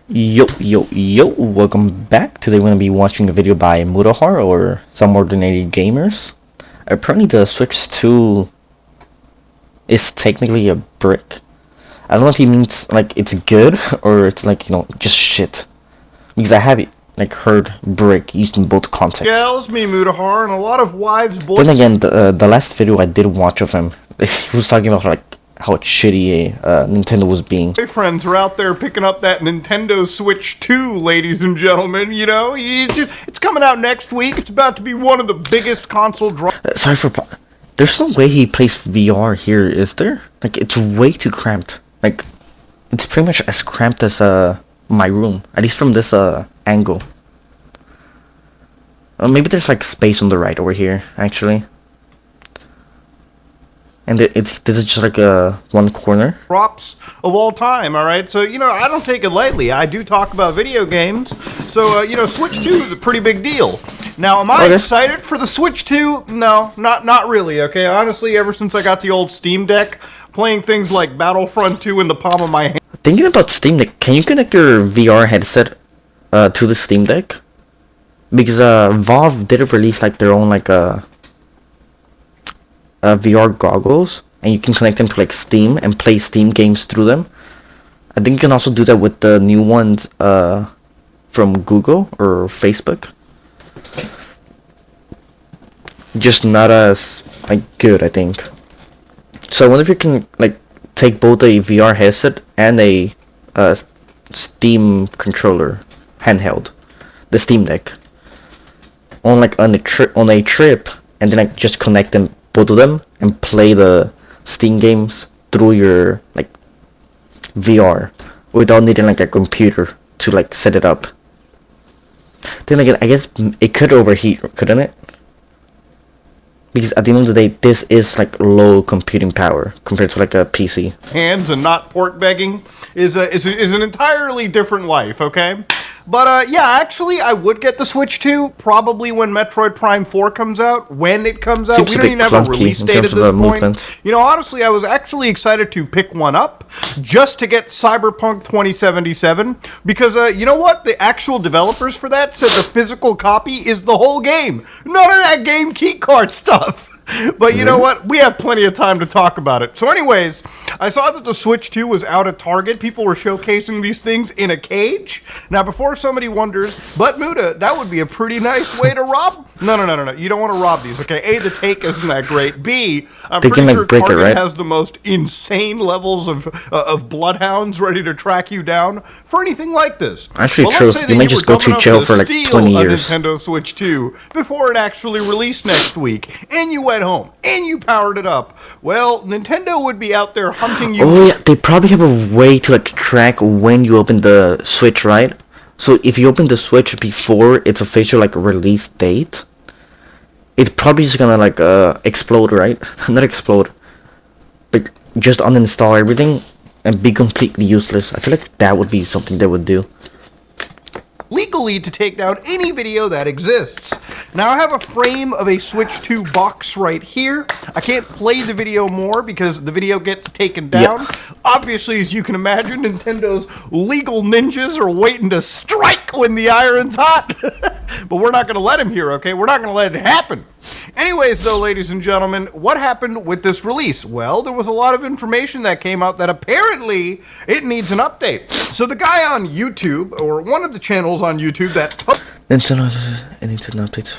Yo, welcome back. Today we're going to be watching a video by Mutahar or Some Ordinary Gamers. Apparently the Switch 2 is technically a brick. I don't know if he means like it's good or it's like, just shit. Because I have heard brick used in both contexts. Yeah, it was me, Mutahar, and a lot of wives, boys. Then again, the last video I did watch of him, he was talking about how shitty Nintendo was being. Boyfriends are out there picking up that Nintendo Switch 2, ladies and gentlemen. It's coming out next week. It's about to be one of the biggest console sorry for... There's no way he plays VR here, is there? It's way too cramped. It's pretty much as cramped as my room, at least from this angle. Maybe there's space on the right over here, actually. And this is just one corner. drops of all time, alright? So, I don't take it lightly. I do talk about video games. So, Switch 2 is a pretty big deal. Now, am I excited for the Switch 2? No, not really, okay? Honestly, ever since I got the old Steam Deck, playing things like Battlefront 2 in the palm of my hand. Thinking about Steam Deck, can you connect your VR headset to the Steam Deck? Because Valve did release their own VR goggles, and you can connect them to Steam and play Steam games through them. I think you can also do that with the new ones from Google or Facebook. Just not as good, I think. So I wonder if you can take both a VR headset and a Steam controller handheld, the Steam Deck, on on a trip, and then just connect them, both of them, and play the Steam games through your VR without needing a computer to set it up. Then again, I guess it could overheat, couldn't it? Because at the end of the day, this is low computing power compared to a PC. Hands and not pork begging is an entirely different life, okay? But yeah, actually, I would get the Switch 2 probably when Metroid Prime 4 comes out. When it comes out, we don't even have a release date at this point. Honestly, I was actually excited to pick one up just to get Cyberpunk 2077 because you know what? The actual developers for that said the physical copy is the whole game. None of that game key card stuff. But you know what? We have plenty of time to talk about it. So anyways, I saw that the Switch 2 was out at Target. People were showcasing these things in a cage. Now, before somebody wonders, but Muta, that would be a pretty nice way to rob. No. You don't want to rob these, okay? A, the take isn't that great. B, I'm pretty sure Target has the most insane levels of bloodhounds ready to track you down for anything like this. Actually, true. You might just go to jail for 20 years. A Nintendo Switch 2 before it actually released next week, and you went home and you powered it up. Well, Nintendo would be out there hunting you. Oh yeah, they probably have a way to track when you open the Switch, right? So if you open the Switch before its official release date, it's probably just gonna explode, right? Not explode, but just uninstall everything and be completely useless. I feel like that would be something they would do. Legally to take down any video that exists. Now I have a frame of a Switch 2 box right here. I can't play the video more because the video gets taken down. Yep. Obviously, as you can imagine, Nintendo's legal ninjas are waiting to strike when the iron's hot. But we're not going to let him here, okay? We're not going to let it happen. Anyways, though, ladies and gentlemen, what happened with this release? Well, there was a lot of information that came out that apparently it needs an update. So the guy on YouTube, or one of the channels on YouTube that... It needs an update.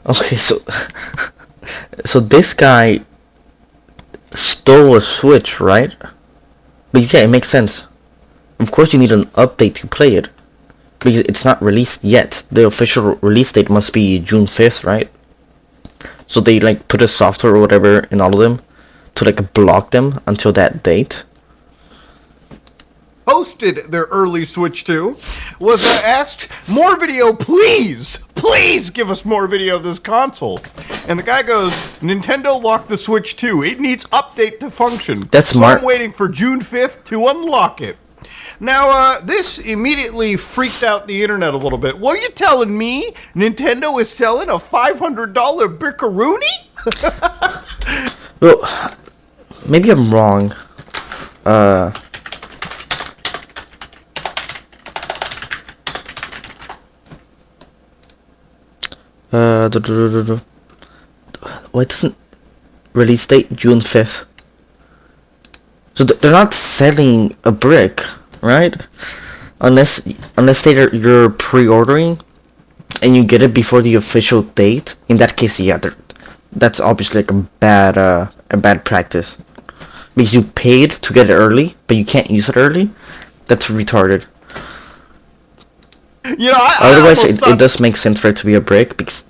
Okay, so this guy stole a Switch, right? But yeah, it makes sense. Of course you need an update to play it, because it's not released yet. The official release date must be June 5th, right? So they put a software or whatever in all of them to block them until that date. Posted their early Switch 2 was asked, more video, please give us more video of this console. And the guy goes, Nintendo locked the Switch 2. It needs update to function. That's smart. So I'm waiting for June 5th to unlock it. Now, this immediately freaked out the internet a little bit. What are you telling me? Nintendo is selling a $500 Brickaroonie? Well, maybe I'm wrong, uh duh, duh, duh, duh, duh. Why doesn't release date June 5th? So they're not selling a brick, right? Unless you're pre-ordering and you get it before the official date. In that case, yeah, that's obviously like a bad practice. Because you paid to get it early, but you can't use it early. That's retarded. You know, Otherwise, it does make sense for it to be a brick, because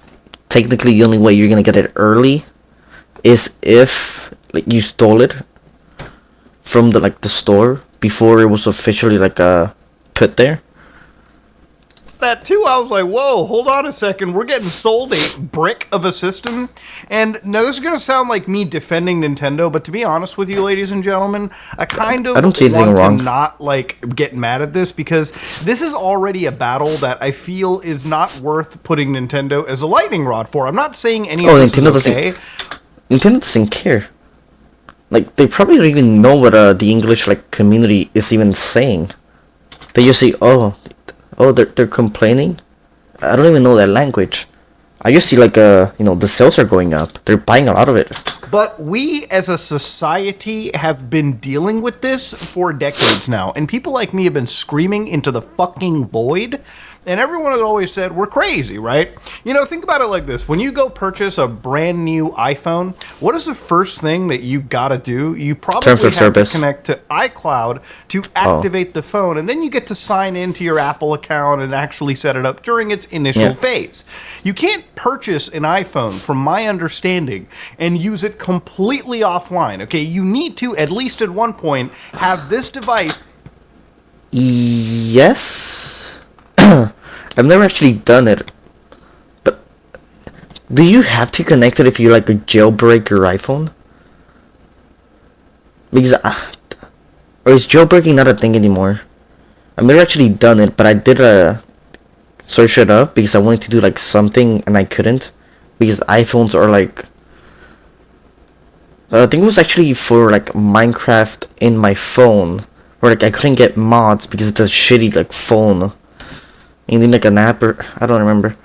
technically the only way you're gonna get it early is if like you stole it from the store before it was officially put there. that too. I was like, whoa, hold on a second. We're getting sold a brick of a system. And now this is going to sound like me defending Nintendo, but to be honest with you, ladies and gentlemen, I kind of don't see anything want wrong. to not get mad at this, because this is already a battle that I feel is not worth putting Nintendo as a lightning rod for. I'm not saying any of this Nintendo is okay. Nintendo doesn't care. Like, they probably don't even know what the English community is even saying. They just say, oh, they're complaining. I don't even know that language. I just see the sales are going up. They're buying a lot of it. But we as a society have been dealing with this for decades now, and people like me have been screaming into the fucking void. And everyone has always said, we're crazy, right? You know, think about it like this. When you go purchase a brand new iPhone, what is the first thing that you gotta do? You probably have to connect to iCloud to activate the phone, and then you get to sign into your Apple account and actually set it up during its initial phase. You can't purchase an iPhone, from my understanding, and use it completely offline, okay? You need to, at least at one point, have this device... Yes? I've never actually done it, but do you have to connect it if you jailbreak your iPhone? Because or is jailbreaking not a thing anymore? I've never actually done it, but I did search it up because I wanted to do something and I couldn't, because iPhones are I think it was actually for Minecraft in my phone, where I couldn't get mods because it's a shitty phone. You need an app, or I don't remember.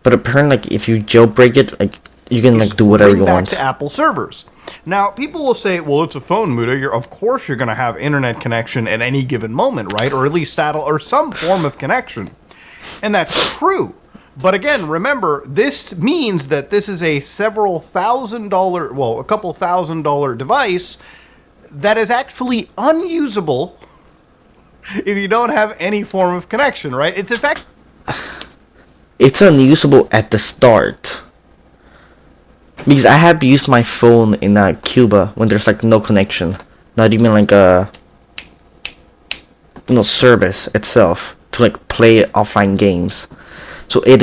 But apparently, if you jailbreak it, you can do whatever you want. Back to Apple servers. Now, people will say, well, it's a phone, Muda. Of course you're going to have internet connection at any given moment, right? Or at least satellite or some form of connection. And that's true. But again, remember, this means that this is a several $1,000, well, a couple $1,000 device that is actually unusable if you don't have any form of connection, right? It's unusable at the start, because I have used my phone in Cuba when there's no connection, not even a service itself to play offline games. So it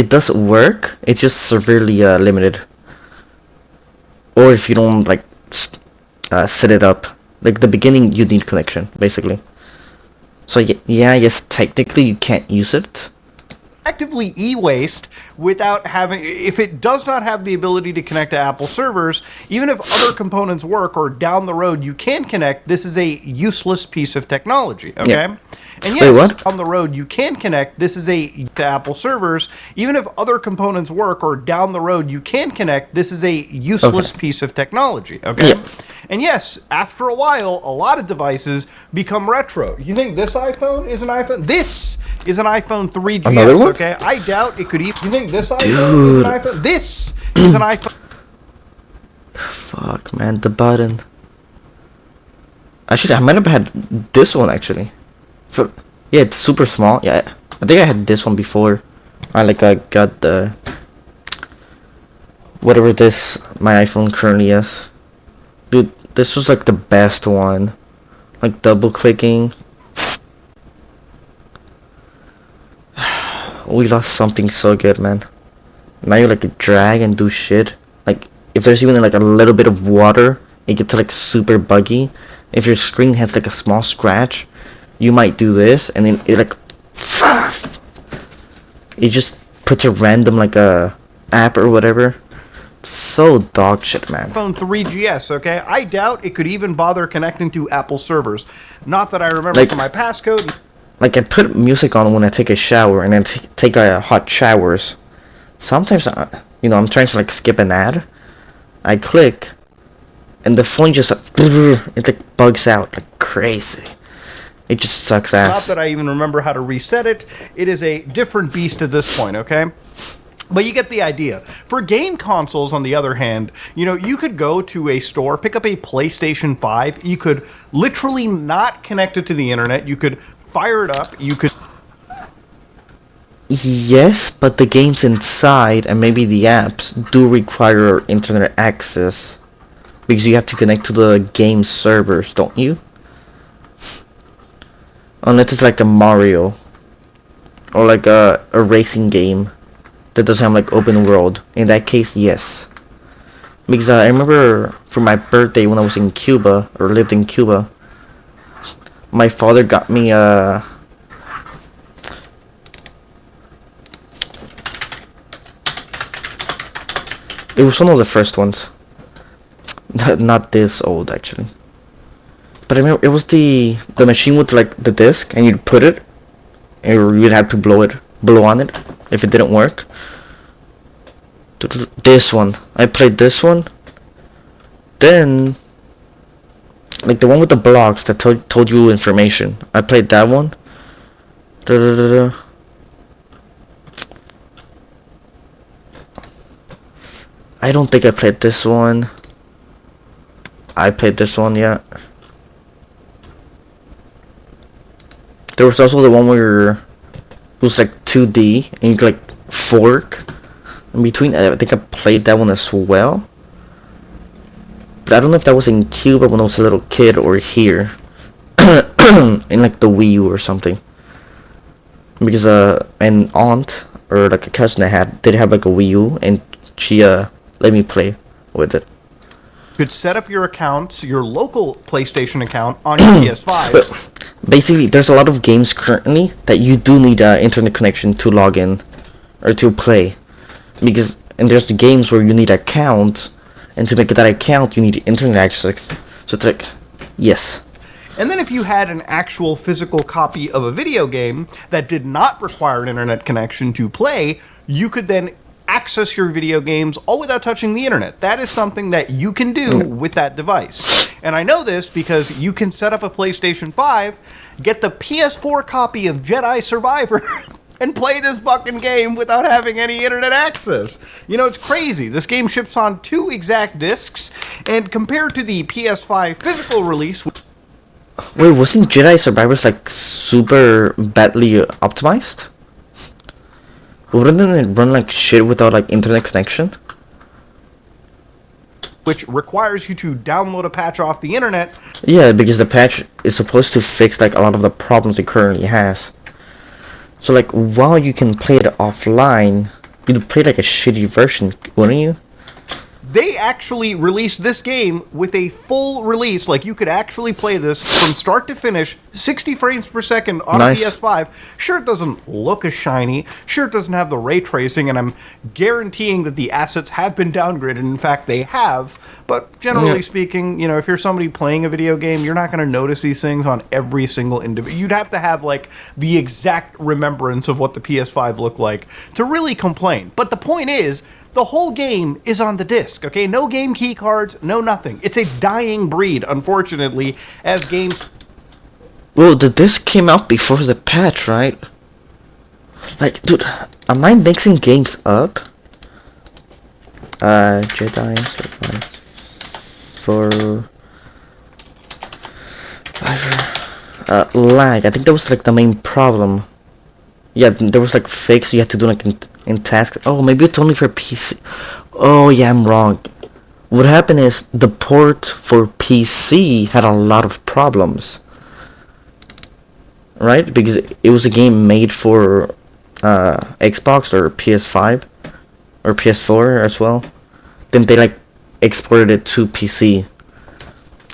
does work. It's just severely limited. Or if you don't set it up. The beginning, you need connection, basically. So yes, technically you can't use it. Actively e-waste without having, if it does not have the ability to connect to Apple servers, even if other components work or down the road you can connect, this is a useless piece of technology, okay? Yeah. And yes, on the road you can connect, this is to Apple servers, even if other components work or down the road you can connect, this is a useless piece of technology, okay? Yeah. And yes, after a while, a lot of devices become retro. You think this iPhone is an iPhone? This is an iPhone 3GS, okay? I doubt it could even... You think this iPhone is an iPhone? This is an iPhone... Fuck, man, the button. Actually, I might have had this one, actually. Yeah, it's super small. Yeah, I think I had this one before. I got the... whatever my iPhone currently is. Dude, this was the best one. Double clicking. We lost something so good, man. Now you drag and do shit. If there's even a little bit of water, it gets super buggy. If your screen has a small scratch, you might do this, and then it it just puts a random a app or whatever. So dog shit, man. iPhone 3GS, okay? I doubt it could even bother connecting to Apple servers. Not that I remember Like- from my passcode. Like, I put music on when I take a shower and then take hot showers. Sometimes, I'm trying to like skip an ad. I click, and the phone just it like bugs out like crazy. It just sucks Not ass. that I even remember how to reset it. It is a different beast at this point, okay? But you get the idea. For game consoles, on the other hand, you could go to a store, pick up a PlayStation 5. You could literally not connect it to the internet. You could fire it up. You could... Yes, but the games inside and maybe the apps do require internet access because you have to connect to the game servers, don't you? Unless it's like a Mario or like a racing game that doesn't have like open world. In that case, yes. Because I remember for my birthday when I was in Cuba or lived in Cuba, my father got me it was one of the first ones. Not this old actually. But I remember it was the machine with like the disc and you'd put it and you'd have to blow on it if it didn't work. This one. I played this one. Then like the one with the blocks that told you information. I played that one. I don't think I played this one. I played this one, yeah. There was also the one where it was like 2D and you could like fork in between. I think I played that one as well. But I don't know if that was in Cuba when I was a little kid or here. In like the Wii U or something. Because an aunt or like a cousin I had did have like a Wii U and she let me play with it. could set up your account, your local PlayStation account, on your PS5. But basically, there's a lot of games currently that you do need an internet connection to log in or to play, and there's the games where you need an account, and to make that account you need internet access. So it's like, yes. And then if you had an actual physical copy of a video game that did not require an internet connection to play, you could then access your video games all without touching the internet. That is something that you can do with that device. And I know this because you can set up a PlayStation 5, get the PS4 copy of Jedi Survivor, and play this fucking game without having any internet access. You know, it's crazy. This game ships on 2 exact discs, and compared to the PS5 physical release... Wait, wasn't Jedi Survivors like super badly optimized? Wouldn't it run like shit without like internet connection? which requires you to download a patch off the internet. Yeah, because the patch is supposed to fix like a lot of the problems it currently has. So like while you can play it offline, you'd play like a shitty version, wouldn't you? They actually released this game with a full release. Like, you could actually play this from start to finish, 60 frames per second on Nice. a PS5. Sure, it doesn't look as shiny. Sure, it doesn't have the ray tracing, and I'm guaranteeing that the assets have been downgraded. In fact, they have. But generally Yeah. speaking, you know, if you're somebody playing a video game, you're not going to notice these things on every single individual. You'd have to have, like, the exact remembrance of what the PS5 looked like to really complain. But the point is, the whole game is on the disc, okay? No game key cards, no nothing. It's a dying breed, unfortunately, as games... Well, the disc came out before the patch, right? Like, dude, am I mixing games up? Jedi Survivor... lag. I think that was like the main problem. Yeah, there was like fakes you had to do like in tasks. Oh, maybe it's only for PC. Oh yeah, I'm wrong. What happened is the port for PC had a lot of problems, right? Because it was a game made for Xbox or PS5 or PS4 as well. Then they like exported it to PC,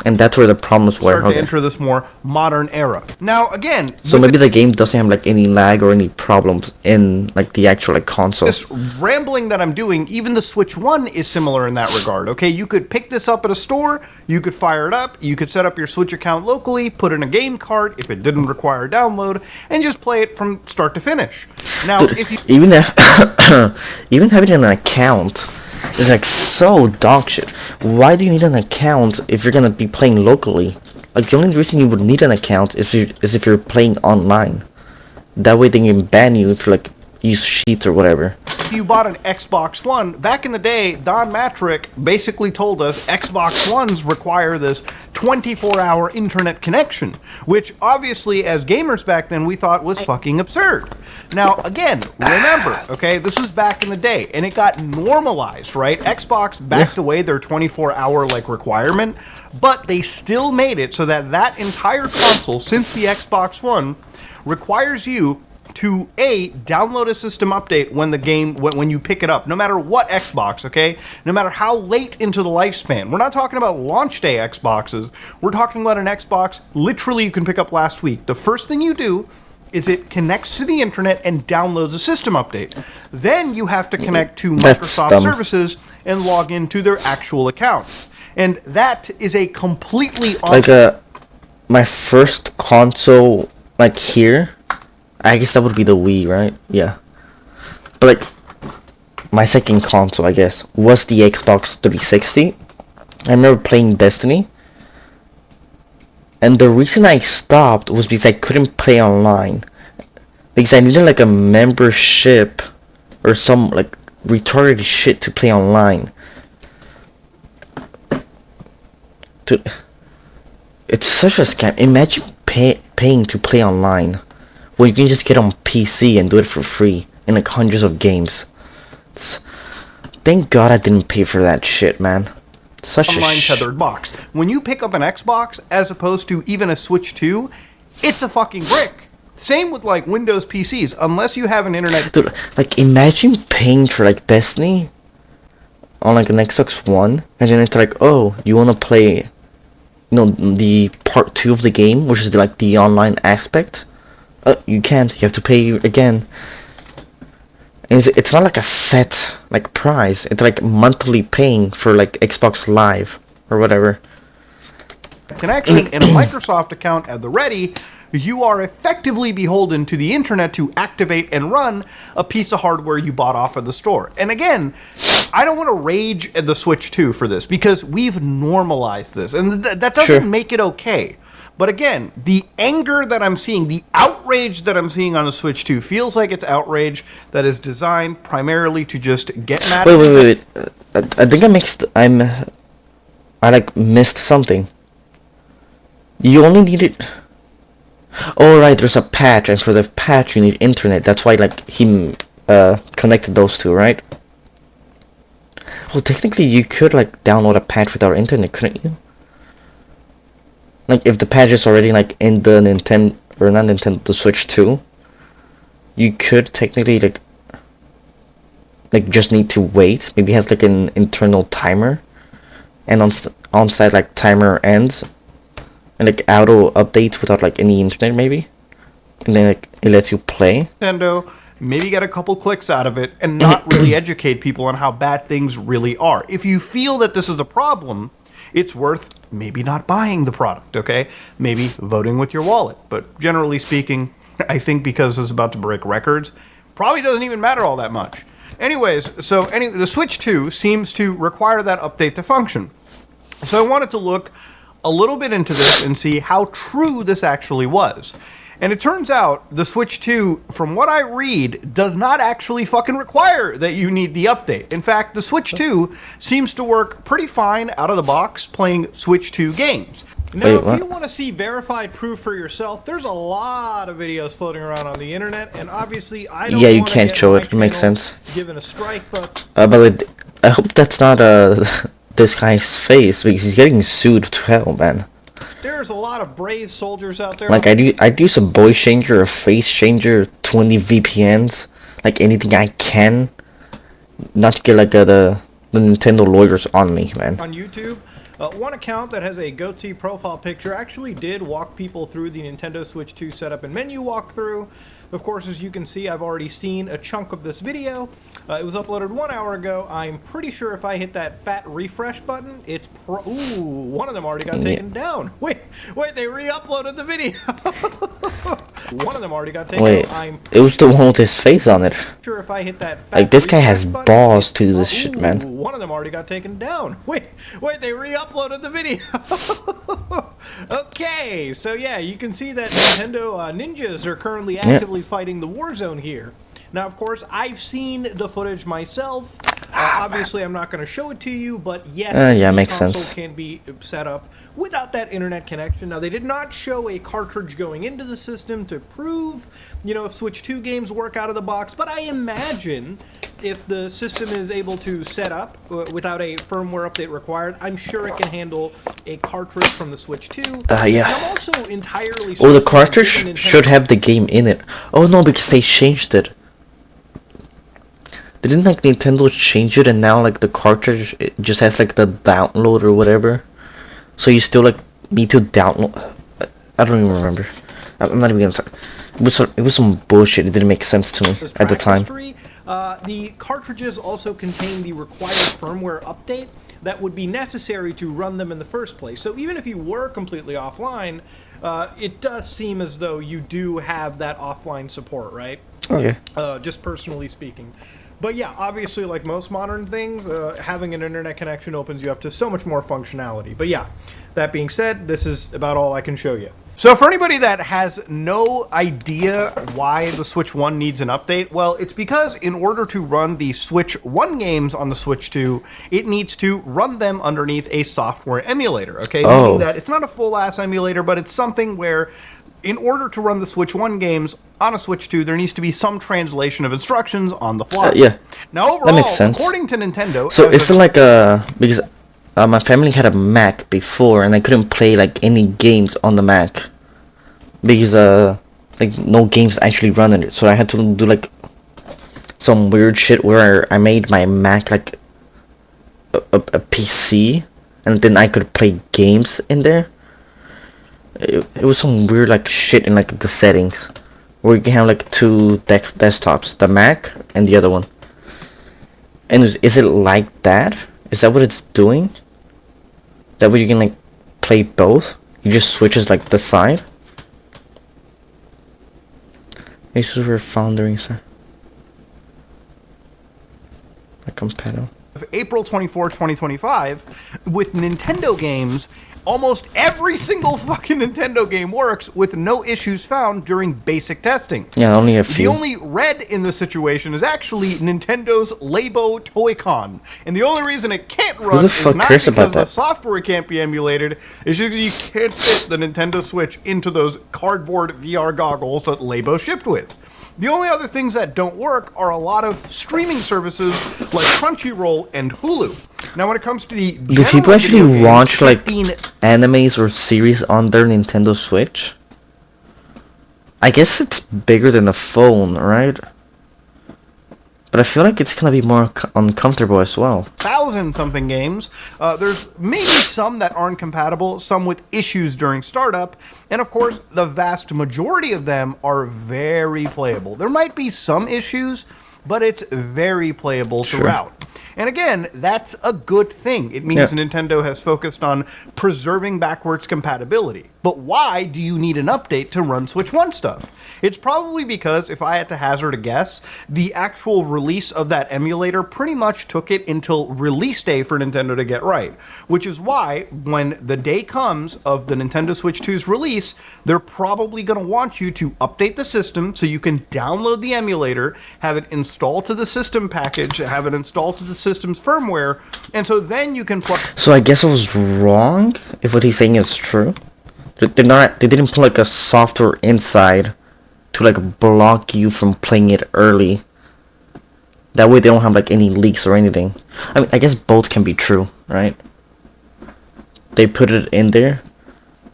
And that's where the problems were. Start to Okay. enter this more modern era. Now, again, So maybe the game doesn't have like any lag or any problems in like the actual like console. this rambling that I'm doing, even the Switch 1 is similar in that regard, okay? You could pick this up at a store, you could fire it up, you could set up your Switch account locally, put in a game cart if it didn't require download, and just play it from start to finish. Now, if you... Even even having an account is like so dog shit. Why do you need an account if you're gonna be playing locally? Like the only reason you would need an account is if you're playing online. That way they can ban you if you like use cheats or whatever. If you bought an Xbox One, back in the day, Don Matrick basically told us Xbox Ones require this 24-hour internet connection, which obviously, as gamers back then, we thought was fucking absurd. Now, again, remember, okay, this was back in the day, and it got normalized, right? Xbox backed away their 24-hour, like, requirement, but they still made it so that that entire console, since the Xbox One, requires you to download a system update when the game when you pick it up, no matter what Xbox, okay? No matter how late into the lifespan. We're not talking about launch day Xboxes. We're talking about an Xbox literally you can pick up last week. The first thing you do is it connects to the internet and downloads a system update. Then you have to connect to Microsoft services and log into their actual accounts. And that is a completely like my first console like here, I guess that would be the Wii, right? Yeah. But like my second console, I guess, was the Xbox 360. I remember playing Destiny. And the reason I stopped was because I couldn't play online. Because I needed like a membership or some like retarded shit to play online. It's such a scam. Imagine paying to play online. Well, you can just get on PC and do it for free in like hundreds of games. Thank God I didn't pay for that shit, man. Such online tethered box. When you pick up an Xbox, as opposed to even a Switch 2, it's a fucking brick. Same with like Windows PCs, unless you have an internet. Dude, like imagine paying for like Destiny on like an Xbox One, and then it's like, oh, you wanna play, you know, the part 2 of the game, which is like the online aspect. You can't. You have to pay again. And it's not like a set like price. It's like monthly paying for like Xbox Live or whatever. Connection and a Microsoft account at the ready, you are effectively beholden to the internet to activate and run a piece of hardware you bought off of the store. And again, I don't want to rage at the Switch 2 for this because we've normalized this, and that doesn't make it okay. But again, the anger that I'm seeing, the outrage that I'm seeing on the Switch 2 feels like it's outrage that is designed primarily to just get mad. Wait. I think I like missed something. You only needed. Oh right, there's a patch, and for the patch you need internet. That's why like he connected those two, right? Well, technically you could like download a patch without internet, couldn't you? Like if the patch is already like in the Nintendo or not Nintendo, the Switch 2, you could technically like just need to wait. Maybe it has like an internal timer, and on site like timer ends, and like auto updates without like any internet maybe, and then like it lets you play. Nintendo, maybe get a couple clicks out of it and not really educate people on how bad things really are. If you feel that this is a problem, it's worth maybe not buying the product, okay? Maybe voting with your wallet. But generally speaking, I think because it's about to break records, probably doesn't even matter all that much. Anyways, the Switch 2 seems to require that update to function. So I wanted to look a little bit into this and see how true this actually was. And it turns out the Switch 2, from what I read, does not actually fucking require that you need the update. In fact, the Switch 2 seems to work pretty fine out of the box playing Switch 2 games. Now, if you want to see verified proof for yourself, there's a lot of videos floating around on the internet, and obviously I don't you can't show it. It makes sense. Given a strike, but I hope that's not this guy's face, because he's getting sued to hell, man. There's a lot of brave soldiers out there. Like I'd use a voice changer, a face changer, 20 VPNs, like anything I can, not to get like the Nintendo lawyers on me, man. On YouTube, One account that has a goatee profile picture actually did walk people through the Nintendo Switch 2 setup and menu walkthrough. Of course, as you can see, I've already seen a chunk of this video. It was uploaded 1 hour ago. I'm pretty sure if I hit that fat refresh button, it's ooh, one of them already got taken down. Wait, they re-uploaded the video. One of them already got taken down. It was the one with his face on it. Sure, if I hit that fat like, this guy has button, balls to do this shit, man. One of them already got taken down. Wait, they re-uploaded the video. Okay, so yeah, you can see that Nintendo ninjas are currently actively fighting the Warzone here. Now, of course, I've seen the footage myself. Obviously, I'm not going to show it to you, but yes, the console can be set up without that internet connection. Now, they did not show a cartridge going into the system to prove, if Switch 2 games work out of the box, but I imagine if the system is able to set up without a firmware update required, I'm sure it can handle a cartridge from the Switch 2. Yeah. And I'm also entirely certain the cartridge should have the game in it. Oh no, because they changed it. Didn't Nintendo change it and now the cartridge it just has the download or whatever? So you still need to download. I don't even remember. I'm not even gonna talk. It was some bullshit. It didn't make sense to me at the time. The cartridges also contain the required firmware update that would be necessary to run them in the first place. So even if you were completely offline, it does seem as though you do have that offline support, right? Okay. Just personally speaking. But yeah, obviously, like most modern things, having an internet connection opens you up to so much more functionality. But yeah, that being said, this is about all I can show you. So for anybody that has no idea why the Switch 1 needs an update, well, it's because in order to run the Switch 1 games on the Switch 2, it needs to run them underneath a software emulator, okay? Oh. Meaning that it's not a full-ass emulator, but it's something where in order to run the Switch 1 games on a Switch 2, there needs to be some translation of instructions on the fly. Yeah. Now, overall, that makes sense. According to Nintendo... So it's because my family had a Mac before, and I couldn't play any games on the Mac because no games actually run in it. So I had to do some weird shit where I made my Mac a PC, and then I could play games in there. It was some weird shit in the settings where you can have two desktops, the Mac and the other one. And is it like that? Is that what it's doing? That way you can play both? You just switches the side? This is where Foundering, sir. Compatible. April 24, 2025, with Nintendo games, almost every single fucking Nintendo game works with no issues found during basic testing. Yeah, only a few. The only red in this situation is actually Nintendo's Labo Toy-Con. And the only reason it can't run is not because the software can't be emulated, it's just because you can't fit the Nintendo Switch into those cardboard VR goggles that Labo shipped with. The only other things that don't work are a lot of streaming services like Crunchyroll and Hulu. Now, when it comes to the do people actually watch animes or series on their Nintendo Switch? I guess it's bigger than a phone, right? But I feel like it's gonna be more uncomfortable as well. 1,000-something games. There's maybe some that aren't compatible, some with issues during startup, and of course, the vast majority of them are very playable. There might be some issues, but it's very playable throughout. And again, that's a good thing. It means Nintendo has focused on preserving backwards compatibility. But why do you need an update to run Switch 1 stuff? It's probably because, if I had to hazard a guess, the actual release of that emulator pretty much took it until release day for Nintendo to get right. Which is why, when the day comes of the Nintendo Switch 2's release, they're probably going to want you to update the system so you can download the emulator, have it installed to the system package, have it installed to the system's firmware, and so then you can plug... So I guess I was wrong, if what he's saying is true. They didn't put a software inside to block you from playing it early. That way they don't have any leaks or anything. I mean, I guess both can be true, right? They put it in there,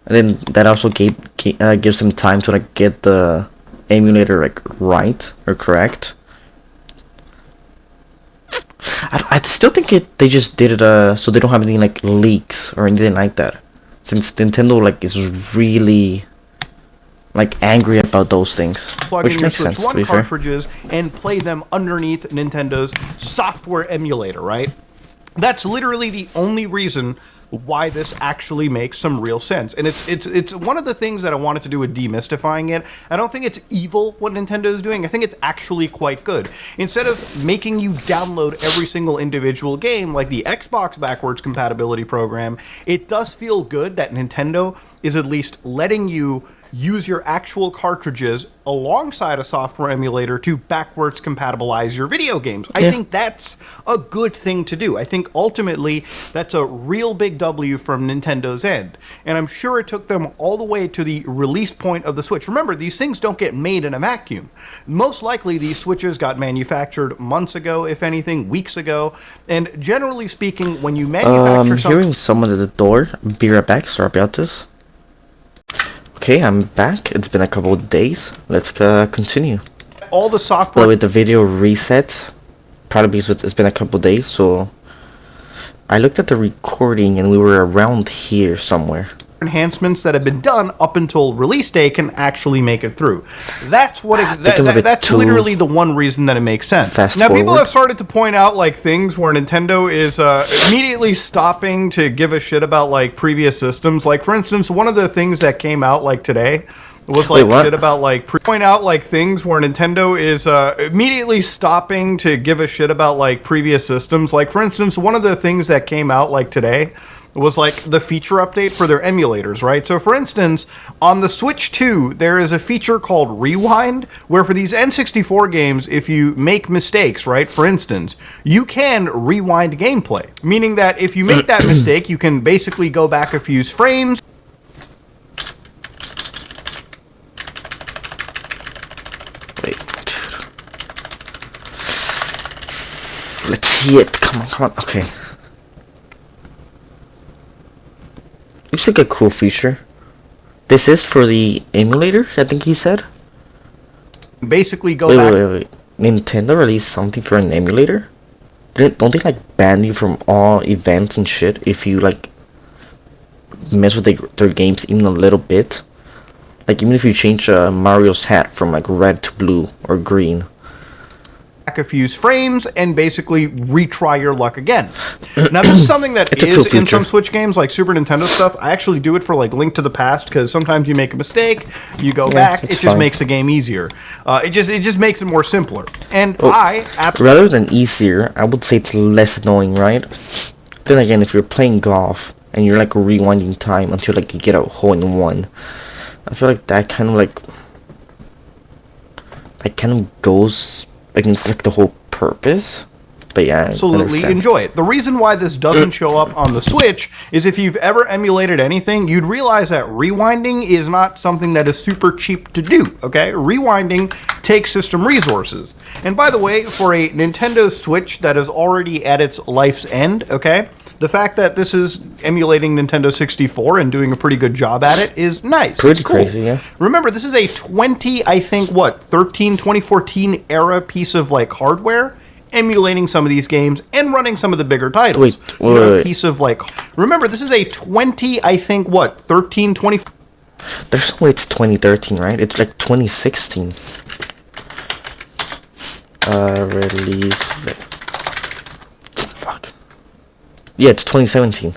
and then that also gives them time to get the emulator right or correct. I still think they just did it so they don't have any like leaks or anything like that. Since Nintendo like is really like angry about those things, plug which in your makes Switch sense to 1 be fair. cartridges and play them underneath Nintendo's software emulator, right? That's literally the only reason why this actually makes some real sense. And it's one of the things that I wanted to do with demystifying it. I don't think it's evil what Nintendo is doing. I think it's actually quite good. Instead of making you download every single individual game like the Xbox backwards compatibility program, it does feel good that Nintendo is at least letting you use your actual cartridges alongside a software emulator to backwards compatibilize your video games. I think that's a good thing to do. I think ultimately that's a real big W from Nintendo's end. And I'm sure it took them all the way to the release point of the Switch. Remember, these things don't get made in a vacuum. Most likely these Switches got manufactured months ago, if anything, weeks ago. And generally speaking, when you manufacture something... Hearing someone at the door. Be right back. Sorry about this. Okay, I'm back. It's been a couple of days. Let's continue. All the software... With the video reset, probably because it's been a couple of days, so... I looked at the recording and we were around here somewhere. Enhancements that have been done up until release day can actually make it through. That's what that's literally the one reason that it makes sense. Now people have started to point out like things where Nintendo is immediately stopping to give a shit about like previous systems. Like for instance, one of the things that came out like today was like shit about like point out like things where Nintendo is immediately stopping to give a shit about like previous systems. Like for instance, one of the things that came out like today was like the feature update for their emulators, right? So for instance, on the Switch 2, there is a feature called Rewind, where for these N64 games, if you make mistakes, right, for instance, you can rewind gameplay. Meaning that if you make that mistake, you can basically go back a few frames. Wait. Let's see it. Come on. Okay. Looks like a cool feature. This is for the emulator, I think he said. Basically go back... Wait. Nintendo released something for an emulator? Don't they like ban you from all events and shit if you like mess with their games even a little bit? Like even if you change Mario's hat from like red to blue or green. A few frames and basically retry your luck again. Now this is something that is in some Switch games like Super Nintendo stuff. I actually do it for like Link to the Past because sometimes you make a mistake, you go back, it just makes the game easier. It just makes it more simpler. And rather than easier, I would say it's less annoying, right? Then again, if you're playing golf and you're like rewinding time until like you get a hole in one, I feel like that kind of goes against like the whole purpose. But yeah, absolutely enjoy it. The reason why this doesn't show up on the Switch is if you've ever emulated anything, you'd realize that rewinding is not something that is super cheap to do, okay? Rewinding takes system resources. And by the way, for a Nintendo Switch that is already at its life's end, okay, the fact that this is emulating Nintendo 64 and doing a pretty good job at it is nice. Pretty cool. Crazy, yeah. Remember, this is a 2014 era piece of like hardware emulating some of these games and running some of the bigger titles. Wait. Piece of like, remember, this is a 2013. There's no way it's 2013, right? It's like 2016. Release. Fuck. Yeah, it's 2017.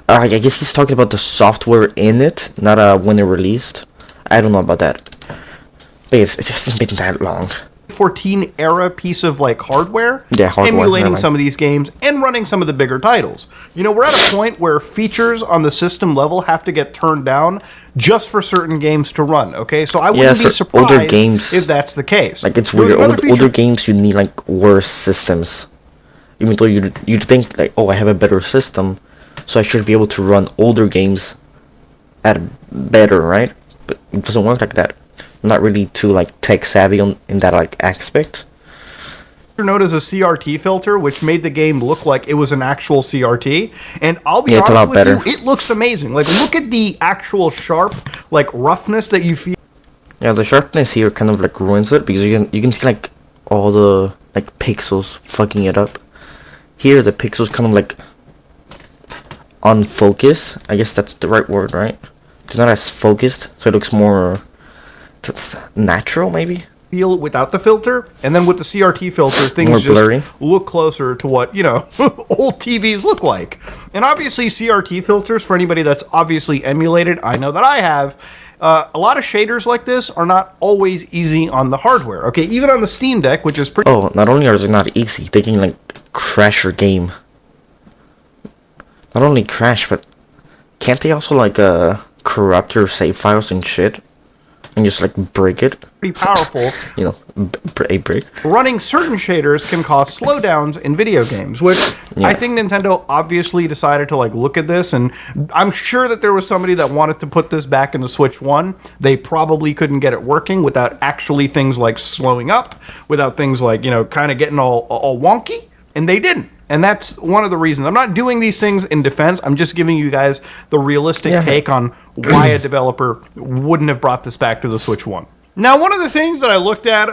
I guess he's talking about the software in it, not when it released. I don't know about that. But it hasn't been that long. 14 era piece of like hardware, hardware emulating some of these games and running some of the bigger titles. You know, we're at a point where features on the system level have to get turned down just for certain games to run, okay? So I wouldn't be surprised older games, if that's the case. Like it's weird, older games you need like worse systems. Even though you'd think like, oh, I have a better system, so I should be able to run older games at better, right? But it doesn't work like that. I'm not really too like tech savvy in that like aspect. Known as a CRT filter, which made the game look like it was an actual CRT, and I'll be honest with you, it looks amazing. Like look at the actual sharp, like roughness that you feel. Yeah, the sharpness here kind of like ruins it because you can see like all the like pixels fucking it up. Here the pixels kind of like unfocused. I guess that's the right word, right? It's not as focused, so it looks more natural, maybe. Feel without the filter, and then with the CRT filter, things More just blurry. look closer to what old TVs look like. And obviously, CRT filters, for anybody that's obviously emulated, I know that I have. A lot of shaders like this are not always easy on the hardware. Okay, even on the Steam Deck, which is pretty. Oh, not only are they not easy, they can like crash your game. Not only crash, but can't they also like corrupt your save files and shit? And just like break it? Pretty powerful. You know, a break. Running certain shaders can cause slowdowns in video games, which I think Nintendo obviously decided to like look at this, and I'm sure that there was somebody that wanted to put this back in the Switch 1. They probably couldn't get it working without actually things like slowing up, without things like, kind of getting all wonky, and they didn't. And that's one of the reasons. I'm not doing these things in defense. I'm just giving you guys the realistic take on why a developer wouldn't have brought this back to the Switch 1. Now, one of the things that I looked at,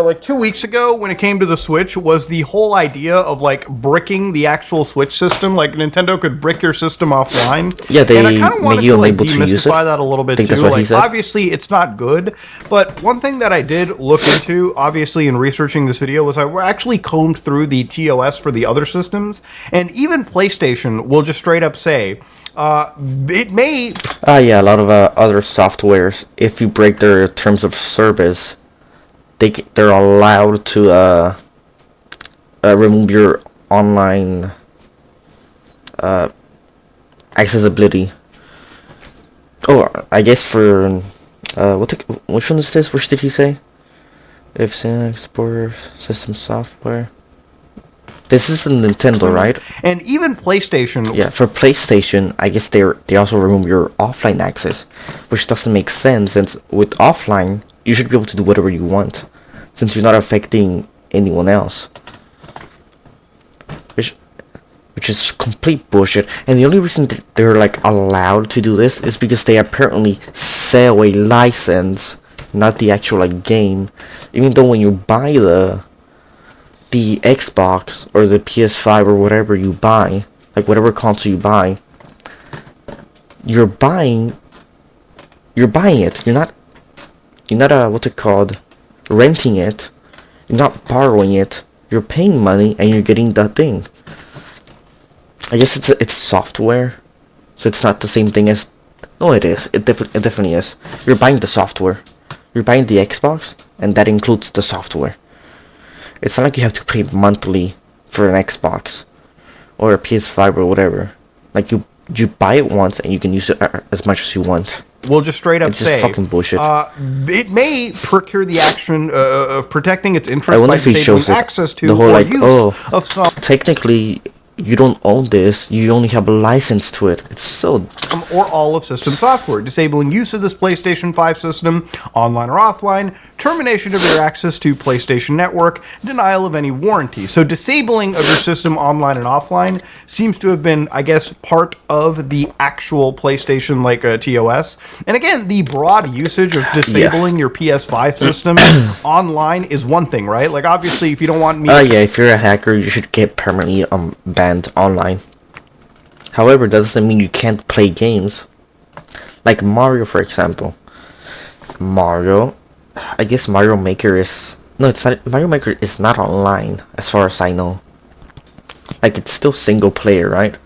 like 2 weeks ago when it came to the Switch was the whole idea of, like, bricking the actual Switch system. Like, Nintendo could brick your system offline. Yeah, they and I kind of wanted make you to, like, unable to use it. demystify that a little bit, too. Like, obviously, it's not good. But one thing that I did look into, obviously, in researching this video, was I actually combed through the TOS for the other systems. And even PlayStation will just straight up say, it may... yeah, a lot of other softwares, if you break their terms of service, they're allowed to remove your online accessibility. Oh, I guess for which one is this? Which did he say? If Explorer system software. This is a Nintendo, right? And even PlayStation. Yeah, for PlayStation, I guess they also remove your offline access, which doesn't make sense, since with offline, you should be able to do whatever you want, since you're not affecting anyone else. Which is complete bullshit. And the only reason they're like allowed to do this is because they apparently sell a license, not the actual like game. Even though when you buy the Xbox or the PS5 or whatever you buy, like whatever console you buy, you're buying it. You're not what's it called, renting it. You're not borrowing it. You're paying money and you're getting that thing. I guess it's software, so it's not the same thing as. No, it is. It definitely is. You're buying the software. You're buying the Xbox, and that includes the software. It's not like you have to pay monthly for an Xbox or a PS5 or whatever. Like you buy it once and you can use it as much as you want. We'll just straight up say, it's just fucking bullshit. It may procure the action of protecting its interest by disabling access to the whole, or like, use of some. Technically, you don't own this. You only have a license to it. It's so. Or all of system software, disabling use of this PlayStation 5 system, online or offline, termination of your access to PlayStation Network, denial of any warranty. So disabling of your system online and offline seems to have been, I guess, part of the actual PlayStation like TOS. And again, the broad usage of disabling your PS5 system online is one thing, right? Like obviously, if you don't want me. Yeah, if you're a hacker, you should get permanently banned online. However, that doesn't mean you can't play games. Like Mario, for example. I guess Mario Maker is... No, it's not. Mario Maker is not online, as far as I know. Like, it's still single player, right?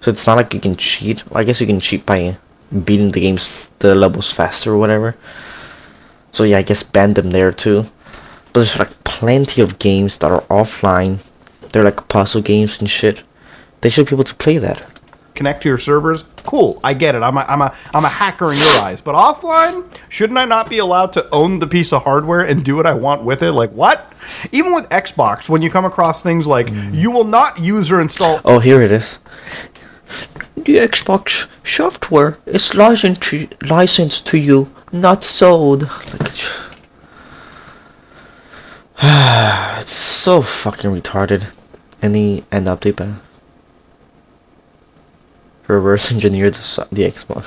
So it's not like you can cheat. I guess you can cheat by beating the levels faster or whatever. So yeah, I guess ban them there too. But there's like plenty of games that are offline. They're like puzzle games and shit. They should be able to play that. Connect to your servers. Cool, I get it. I'm a hacker in your eyes. But offline, shouldn't I not be allowed to own the piece of hardware and do what I want with it? Like what? Even with Xbox, when you come across things like you will not use or install. Oh, here it is. The Xbox software is licensed to you, not sold. It's so fucking retarded. Any end update by reverse engineer the Xbox.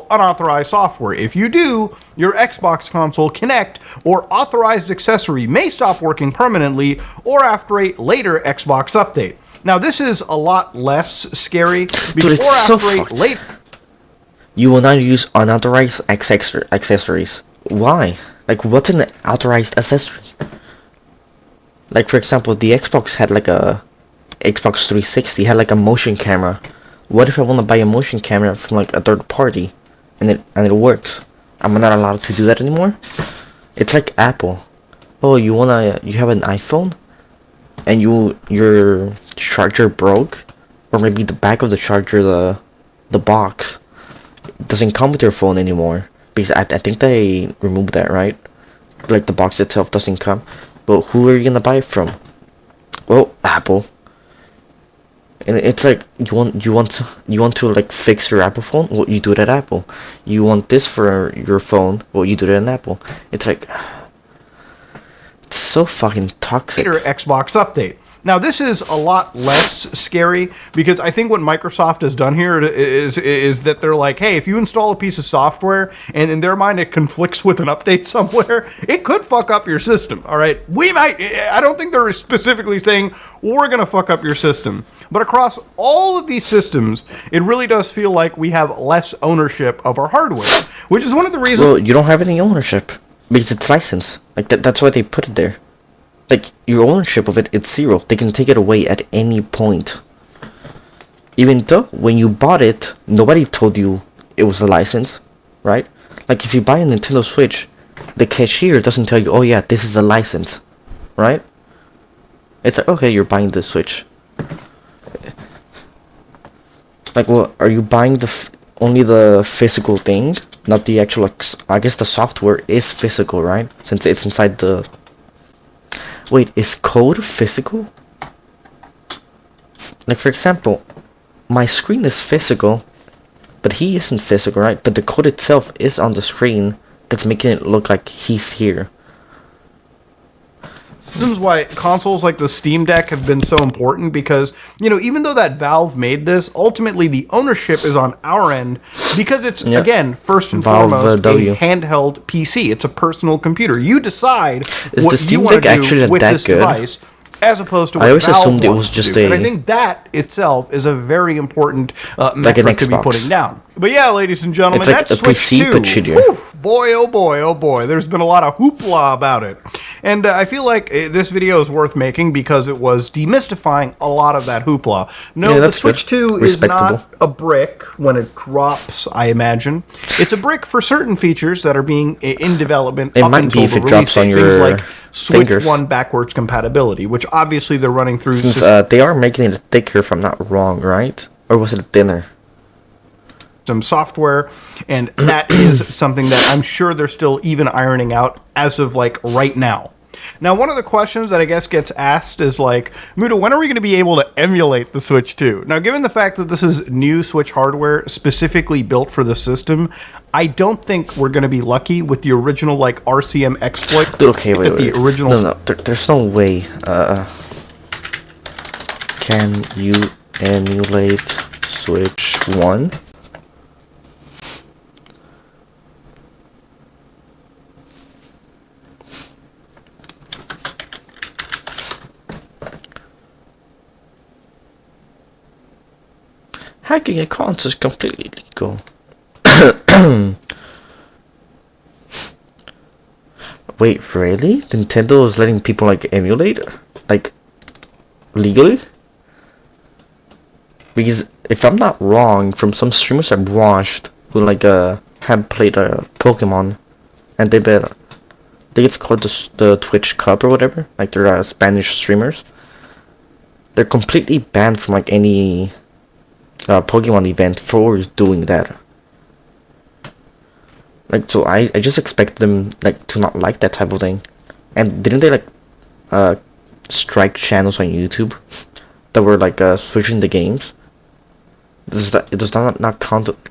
install unauthorized software. If you do, your Xbox console Kinect or authorized accessory may stop working permanently or after a later Xbox update. Now, this is a lot less scary Dude, before it's so after a late. You will not use unauthorized accessories. Why? Like, what's an authorized accessory? Like, for example, the Xbox had like a Xbox 360 had like a motion camera. What if I want to buy a motion camera from like a third party, and it works? I'm not allowed to do that anymore. It's like Apple. Oh, you have an iPhone, and your charger broke, or maybe the back of the charger, the box, doesn't come with your phone anymore, because I think they removed that, right? Like the box itself doesn't come. But who are you gonna buy it from? Well, Apple. And it's like you want to like fix your Apple phone? Well, you do it at Apple. You want this for your phone? Well, you do it at Apple. It's like it's so fucking toxic. Later Xbox update. Now, this is a lot less scary because I think what Microsoft has done here is that they're like, hey, if you install a piece of software and in their mind it conflicts with an update somewhere, it could fuck up your system, all right? I don't think they're specifically saying, we're going to fuck up your system. But across all of these systems, it really does feel like we have less ownership of our hardware, which is one of the reasons... Well, you don't have any ownership because it's licensed. Like, that's why they put it there. Like, your ownership of it, it's zero. They can take it away at any point. Even though, when you bought it, nobody told you it was a license, right? Like, if you buy a Nintendo Switch, the cashier doesn't tell you, oh yeah, this is a license, right? It's like, okay, you're buying the Switch. Like, well, are you buying only the physical thing? Not the actual, I guess the software is physical, right? Since it's inside the... Wait, is code physical? Like, for example, my screen is physical, but he isn't physical, right? But the code itself is on the screen that's making it look like he's here. This is why consoles like the Steam Deck have been so important because, you know, even though that Valve made this, ultimately the ownership is on our end because it's, again, first and foremost, a handheld PC. It's a personal computer. You decide what you want to do with this device as opposed to what Valve assumed it was just a... And I think that itself is a very important metric to be putting down. But yeah, ladies and gentlemen, like that's Switch 2. Boy, oh boy, oh boy. There's been a lot of hoopla about it. And I feel like this video is worth making because it was demystifying a lot of that hoopla. No, the Switch 2 is not a brick when it drops, I imagine. It's a brick for certain features that are being in development up until the release date. Things like Switch 1 backwards compatibility, which obviously they're running through... they are making it thicker, if I'm not wrong, right? Or was it thinner? Some software, and that is something that I'm sure they're still even ironing out as of like right now. Now, one of the questions that I guess gets asked is like, Muda, when are we going to be able to emulate the Switch 2? Now, given the fact that this is new Switch hardware specifically built for the system, I don't think we're going to be lucky with the original like RCM exploit. Okay, wait. The original... No, there's no way. Can you emulate Switch 1? Hacking accounts is completely legal. Wait, really? Nintendo is letting people like emulate? Like, legally? Because if I'm not wrong, from some streamers I've watched who like have played Pokemon, and they bet, I think it's called the Twitch Cup or whatever, like they're Spanish streamers. They're completely banned from like any Pokemon event for doing that. Like, so I just expect them like to not like that type of thing. And didn't they like strike channels on YouTube that were like switching the games? Does that not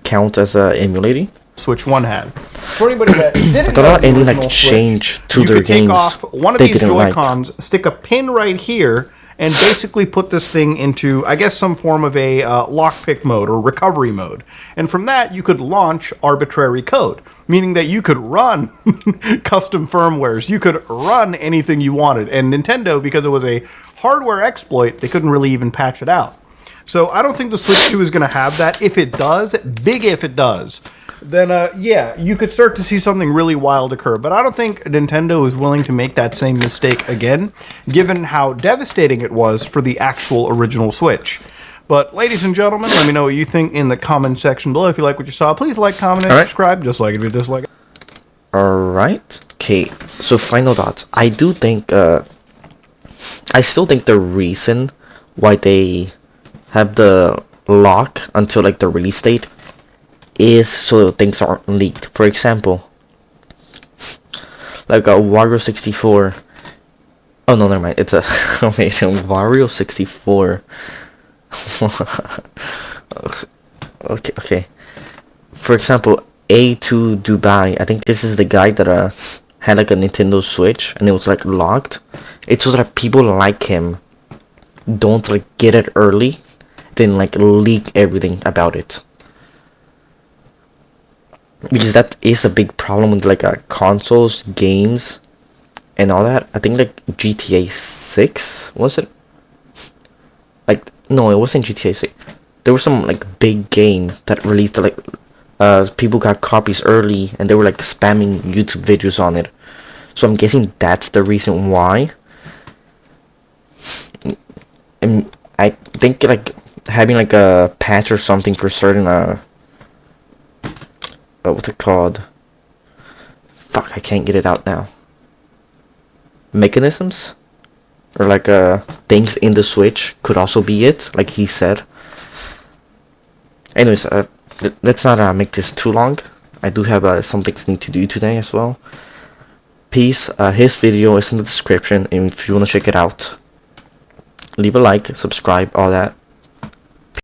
count as emulating? Switch 1 had. For anybody that didn't know any like change to their games, you could take off one of these Joy-Cons, stick a pin right here, and basically put this thing into, I guess, some form of a lockpick mode or recovery mode. And from that, you could launch arbitrary code, meaning that you could run custom firmwares. You could run anything you wanted. And Nintendo, because it was a hardware exploit, they couldn't really even patch it out. So I don't think the Switch 2 is going to have that. If it does, big if it does, then yeah, you could start to see something really wild occur. But I don't think Nintendo is willing to make that same mistake again, given how devastating it was for the actual original Switch. But ladies and gentlemen, let me know what you think in the comment section below. If you like what you saw, please like, comment, and subscribe. Just like it if you dislike it. Alright. Okay, so final thoughts. I do think, I still think the reason why they have the lock until like the release date is so that things aren't leaked. For example, like a Wario 64. Oh no, never mind. It's a Wario 64. Okay. For example, A2 Dubai. I think this is the guy that had like a Nintendo Switch and it was like locked. It's so that people like him don't like get it early, then like leak everything about it. Because that is a big problem with like consoles, games, and all that. I think like GTA 6, was it? Like, no, it wasn't GTA 6. There was some like big game that released like people got copies early and they were like spamming YouTube videos on it. So I'm guessing that's the reason why. And I think like having like a patch or something for certain what's it called? Fuck, I can't get it out now. Mechanisms? Or like things in the Switch could also be it, like he said. Anyways, let's not make this too long. I do have some things I need to do today as well. Peace. His video is in the description, and if you want to check it out, leave a like, subscribe, all that.